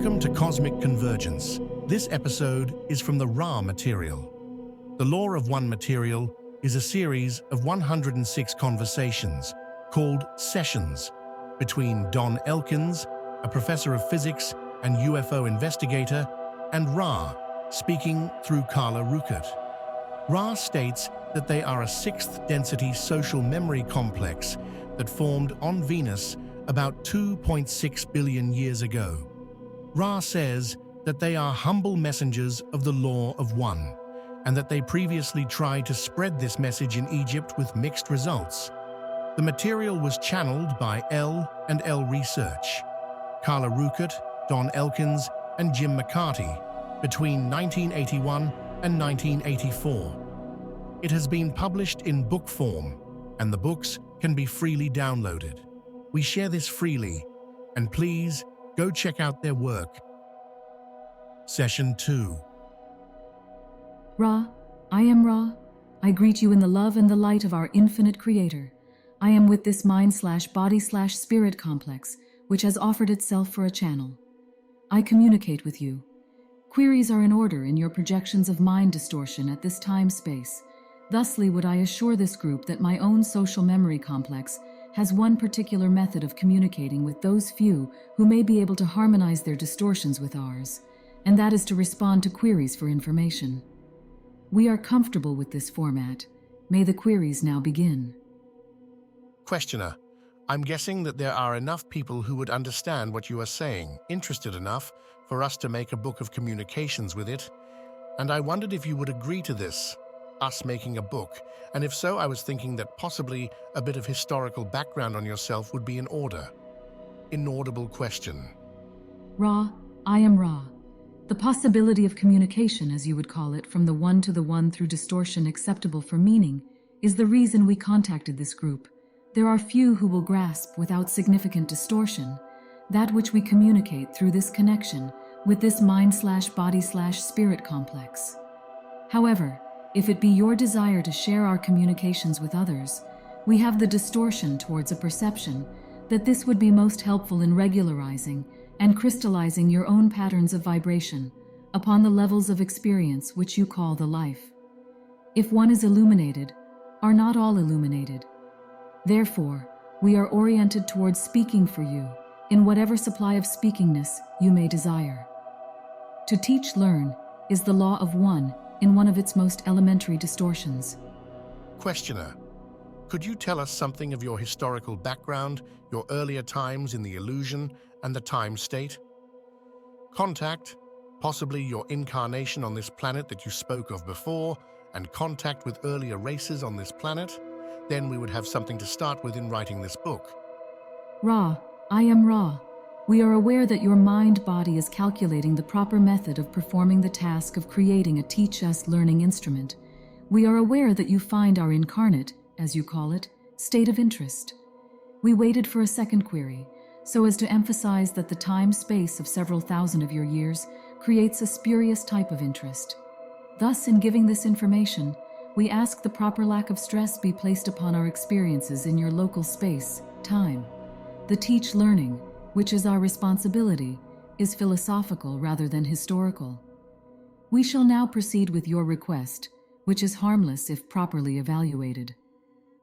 Welcome to Cosmic Convergence. This episode is from the Ra material. The Law of One material is a series of 106 conversations called Sessions between Don Elkins, a professor of physics and UFO investigator, and Ra, speaking through Carla Rueckert. Ra states that they are a sixth-density social memory complex that formed on Venus about 2.6 billion years ago. Ra says that they are humble messengers of the Law of One, and that they previously tried to spread this message in Egypt with mixed results. The material was channeled by L and L Research, Carla Rueckert, Don Elkins, and Jim McCarty between 1981 and 1984. It has been published in book form, and the books can be freely downloaded. We share this freely, and please go check out their work. Session 2. Ra, I am Ra. I greet you in the love and the light of our infinite Creator. I am with this mind/body/spirit complex, which has offered itself for a channel. I communicate with you. Queries are in order in your projections of mind distortion at this time-space. Thusly would I assure this group that my own social memory complex has one particular method of communicating with those few who may be able to harmonize their distortions with ours, and that is to respond to queries for information. We are comfortable with this format. May the queries now begin. Questioner, I'm guessing that there are enough people who would understand what you are saying, interested enough for us to make a book of communications with it, and I wondered if you would agree to this, us making a book, and if so, I was thinking that possibly a bit of historical background on yourself would be in order. Inaudible question. Ra, I am Ra. The possibility of communication, as you would call it, from the one to the one through distortion acceptable for meaning, is the reason we contacted this group. There are few who will grasp without significant distortion that which we communicate through this connection with this mind/body/spirit complex. However, if it be your desire to share our communications with others, we have the distortion towards a perception that this would be most helpful in regularizing and crystallizing your own patterns of vibration upon the levels of experience which you call the life. If one is illuminated, are not all illuminated. Therefore, we are oriented towards speaking for you in whatever supply of speakingness you may desire. To teach, learn is the law of one in one of its most elementary distortions. Questioner, could you tell us something of your historical background, your earlier times in the illusion and the time state? Contact, possibly your incarnation on this planet that you spoke of before, and contact with earlier races on this planet? Then we would have something to start with in writing this book. Ra, I am Ra. We are aware that your mind-body is calculating the proper method of performing the task of creating a teach-us learning instrument. We are aware that you find our incarnate, as you call it, state of interest. We waited for a second query, so as to emphasize that the time-space of several thousand of your years creates a spurious type of interest. Thus, in giving this information, we ask the proper lack of stress be placed upon our experiences in your local space, time. The teach-learning, which is our responsibility, is philosophical rather than historical. We shall now proceed with your request, which is harmless if properly evaluated.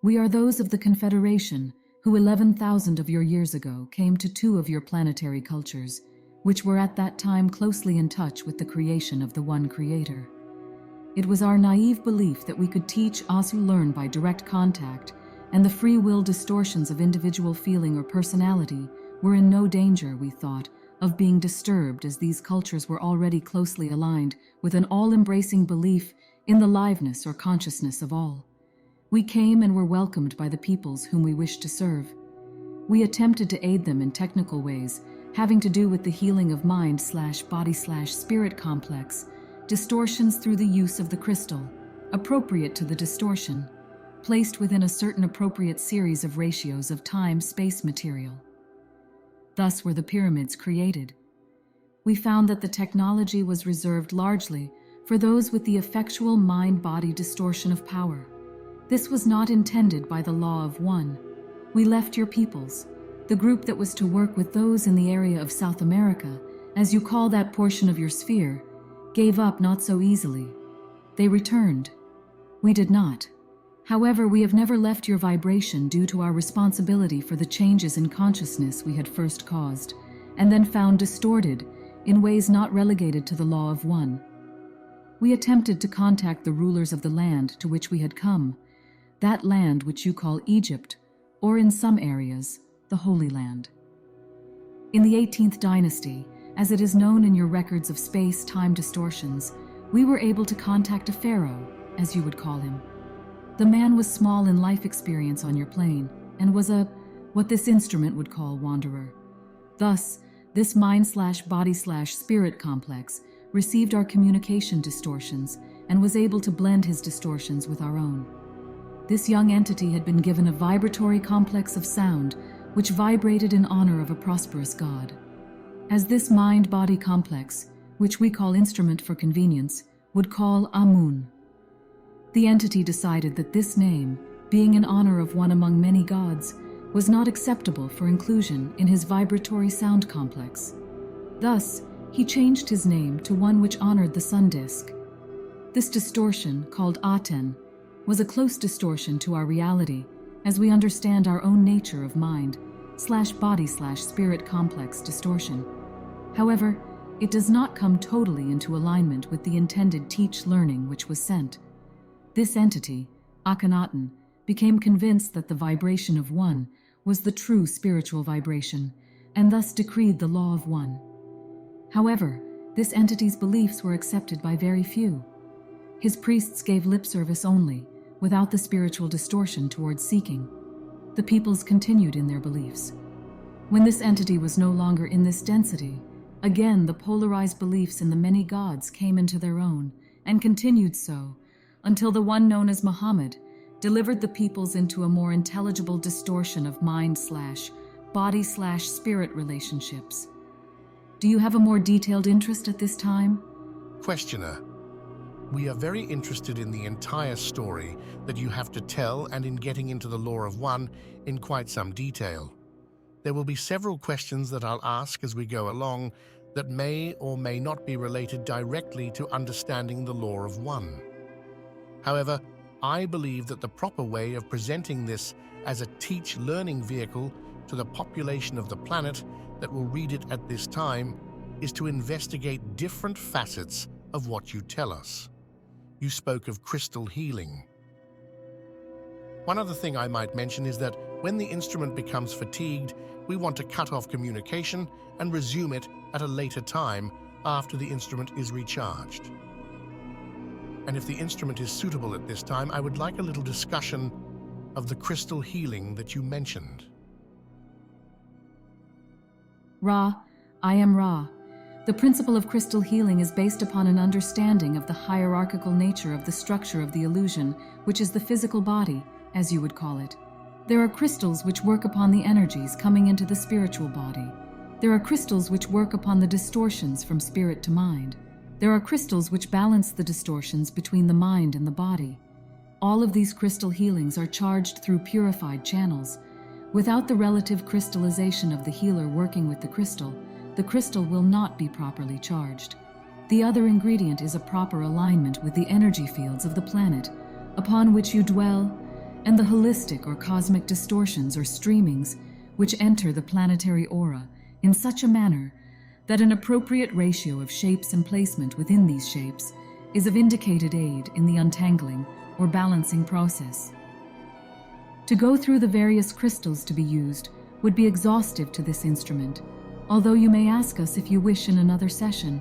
We are those of the Confederation who 11,000 of your years ago came to two of your planetary cultures, which were at that time closely in touch with the creation of the one Creator. It was our naive belief that we could teach us who learn by direct contact, and the free will distortions of individual feeling or personality were in no danger, we thought, of being disturbed, as these cultures were already closely aligned with an all-embracing belief in the liveness or consciousness of all. We came and were welcomed by the peoples whom we wished to serve. We attempted to aid them in technical ways, having to do with the healing of mind/body/spirit complex, distortions through the use of the crystal, appropriate to the distortion, placed within a certain appropriate series of ratios of time-space material. Thus were the pyramids created. We found that the technology was reserved largely for those with the effectual mind-body distortion of power. This was not intended by the law of one. We left your peoples, the group that was to work with those in the area of South America, as you call that portion of your sphere, gave up not so easily. They returned. We did not. However, we have never left your vibration due to our responsibility for the changes in consciousness we had first caused, and then found distorted in ways not relegated to the law of one. We attempted to contact the rulers of the land to which we had come, that land which you call Egypt, or in some areas, the Holy Land. In the 18th dynasty, as it is known in your records of space-time distortions, we were able to contact a pharaoh, as you would call him. The man was small in life experience on your plane, and was what this instrument would call wanderer. Thus, this mind/body/spirit complex received our communication distortions and was able to blend his distortions with our own. This young entity had been given a vibratory complex of sound which vibrated in honor of a prosperous god. As this mind-body complex, which we call instrument for convenience, would call Amun. The entity decided that this name, being in honor of one among many gods, was not acceptable for inclusion in his vibratory sound complex. Thus, he changed his name to one which honored the sun disk. This distortion, called Aten, was a close distortion to our reality, as we understand our own nature of mind/body/spirit complex distortion. However, it does not come totally into alignment with the intended teach-learning which was sent. This entity, Akhenaten, became convinced that the vibration of one was the true spiritual vibration, and thus decreed the law of one. However, this entity's beliefs were accepted by very few. His priests gave lip service only, without the spiritual distortion towards seeking. The peoples continued in their beliefs. When this entity was no longer in this density, again the polarized beliefs in the many gods came into their own, and continued so, until the one known as Muhammad delivered the peoples into a more intelligible distortion of mind/body/spirit relationships. Do you have a more detailed interest at this time? Questioner: we are very interested in the entire story that you have to tell and in getting into the law of one in quite some detail. There will be several questions that I'll ask as we go along that may or may not be related directly to understanding the law of one. However, I believe that the proper way of presenting this as a teach-learning vehicle to the population of the planet that will read it at this time is to investigate different facets of what you tell us. You spoke of crystal healing. One other thing I might mention is that when the instrument becomes fatigued, we want to cut off communication and resume it at a later time after the instrument is recharged. And if the instrument is suitable at this time, I would like a little discussion of the crystal healing that you mentioned. Ra, I am Ra. The principle of crystal healing is based upon an understanding of the hierarchical nature of the structure of the illusion, which is the physical body, as you would call it. There are crystals which work upon the energies coming into the spiritual body. There are crystals which work upon the distortions from spirit to mind. There are crystals which balance the distortions between the mind and the body. All of these crystal healings are charged through purified channels. Without the relative crystallization of the healer working with the crystal will not be properly charged. The other ingredient is a proper alignment with the energy fields of the planet upon which you dwell, and the holistic or cosmic distortions or streamings which enter the planetary aura in such a manner that an appropriate ratio of shapes and placement within these shapes is of indicated aid in the untangling or balancing process. To go through the various crystals to be used would be exhaustive to this instrument, although you may ask us if you wish in another session.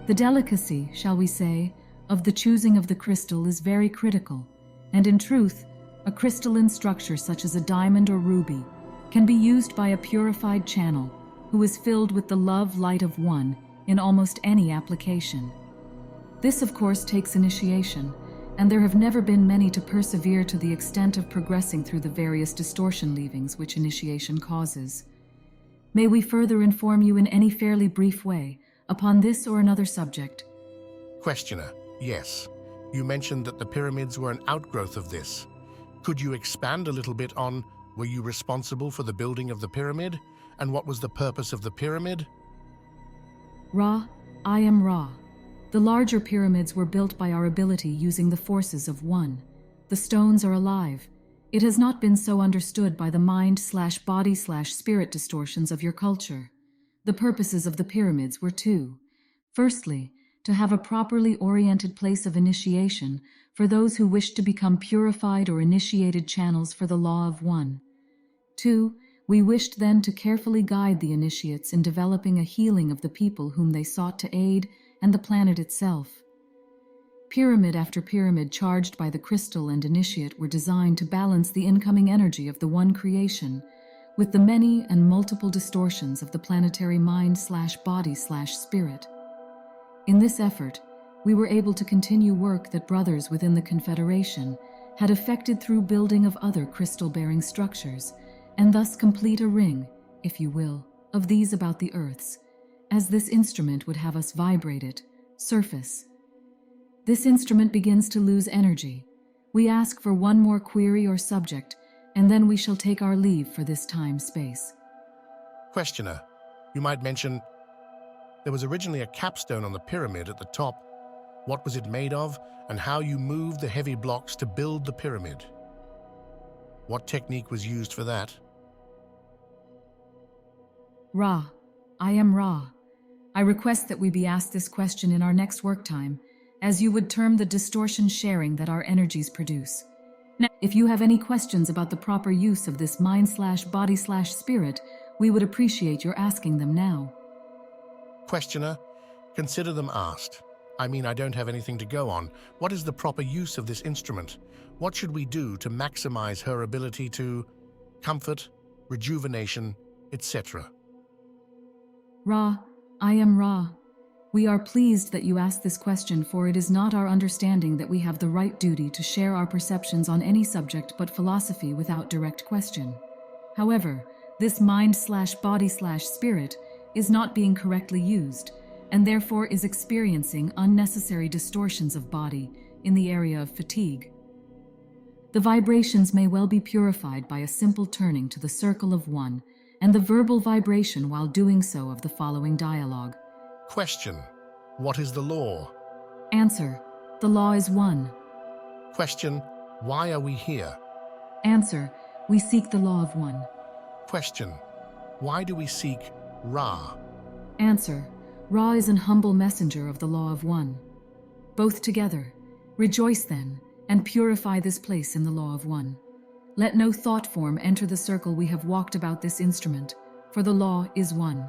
The delicacy, shall we say, of the choosing of the crystal is very critical, and in truth, a crystalline structure such as a diamond or ruby can be used by a purified channel who is filled with the love light of one in almost any application. This, of course, takes initiation, and there have never been many to persevere to the extent of progressing through the various distortion leavings which initiation causes. May we further inform you in any fairly brief way upon this or another subject? Questioner: yes. You mentioned that the pyramids were an outgrowth of this. Could you expand a little bit on, were you responsible for the building of the pyramid? And what was the purpose of the pyramid? Ra, I am Ra. The larger pyramids were built by our ability using the forces of one. The stones are alive. It has not been so understood by the mind/body/spirit distortions of your culture. The purposes of the pyramids were two. Firstly, to have a properly oriented place of initiation for those who wished to become purified or initiated channels for the law of one. Two, we wished then to carefully guide the initiates in developing a healing of the people whom they sought to aid and the planet itself. Pyramid after pyramid charged by the crystal and initiate were designed to balance the incoming energy of the one creation with the many and multiple distortions of the planetary mind/body/spirit. In this effort, we were able to continue work that brothers within the Confederation had effected through building of other crystal-bearing structures, and thus complete a ring, if you will, of these about the Earth's, as this instrument would have us vibrate it, surface. This instrument begins to lose energy. We ask for one more query or subject, and then we shall take our leave for this time-space. Questioner, you might mention, there was originally a capstone on the pyramid at the top. What was it made of, and how you moved the heavy blocks to build the pyramid? What technique was used for that? Ra, I am Ra. I request that we be asked this question in our next work time, as you would term the distortion sharing that our energies produce. Now, if you have any questions about the proper use of this mind/body/spirit, we would appreciate your asking them now. Questioner, consider them asked. I mean, I don't have anything to go on. What is the proper use of this instrument? What should we do to maximize her ability to comfort, rejuvenation, etc.? Ra, I am Ra. We are pleased that you asked this question, for it is not our understanding that we have the right duty to share our perceptions on any subject but philosophy without direct question. However, this mind/body/spirit is not being correctly used, and therefore is experiencing unnecessary distortions of body in the area of fatigue. The vibrations may well be purified by a simple turning to the circle of one, and the verbal vibration while doing so of the following dialogue. Question, what is the law? Answer, the law is one. Question, why are we here? Answer, we seek the law of one. Question, why do we seek Ra? Answer, Ra is an humble messenger of the law of one. Both together, rejoice then, and purify this place in the law of one. Let no thought form enter the circle we have walked about this instrument, for the law is one.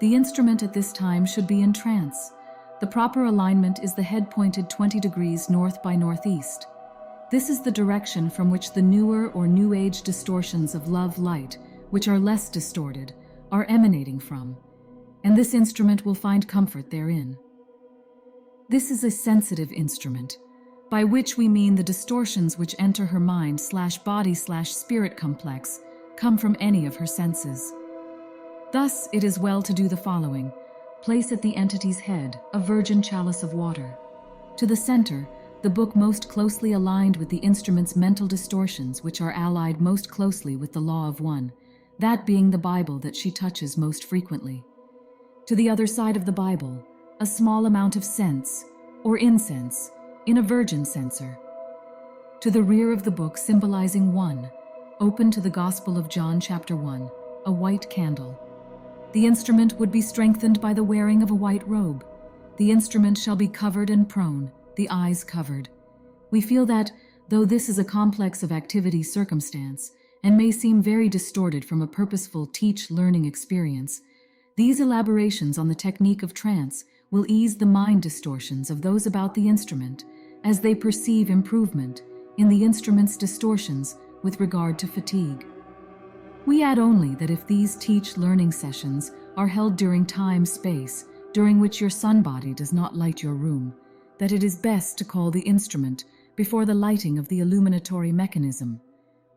The instrument at this time should be in trance. The proper alignment is the head pointed 20 degrees north by northeast. This is the direction from which the newer or new age distortions of love light, which are less distorted, are emanating from, and this instrument will find comfort therein. This is a sensitive instrument, by which we mean the distortions which enter her mind/body/spirit complex come from any of her senses. Thus, it is well to do the following. Place at the entity's head a virgin chalice of water. To the center, the book most closely aligned with the instrument's mental distortions, which are allied most closely with the law of one, that being the Bible that she touches most frequently. To the other side of the Bible, a small amount of scents, or incense, in a virgin censer. To the rear of the book symbolizing one, open to the Gospel of John chapter 1, a white candle. The instrument would be strengthened by the wearing of a white robe. The instrument shall be covered and prone, the eyes covered. We feel that, though this is a complex of activity circumstance, and may seem very distorted from a purposeful teach-learning experience, these elaborations on the technique of trance will ease the mind distortions of those about the instrument as they perceive improvement in the instrument's distortions with regard to fatigue. We add only that if these teach-learning sessions are held during time-space, during which your sun body does not light your room, that it is best to call the instrument before the lighting of the illuminatory mechanism.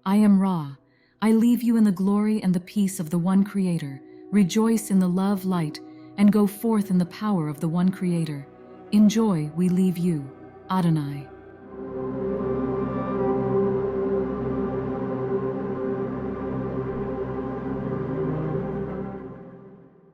I am Ra. I leave you in the glory and the peace of the one Creator. Rejoice in the love light and go forth in the power of the one Creator. In joy we leave you, Adonai.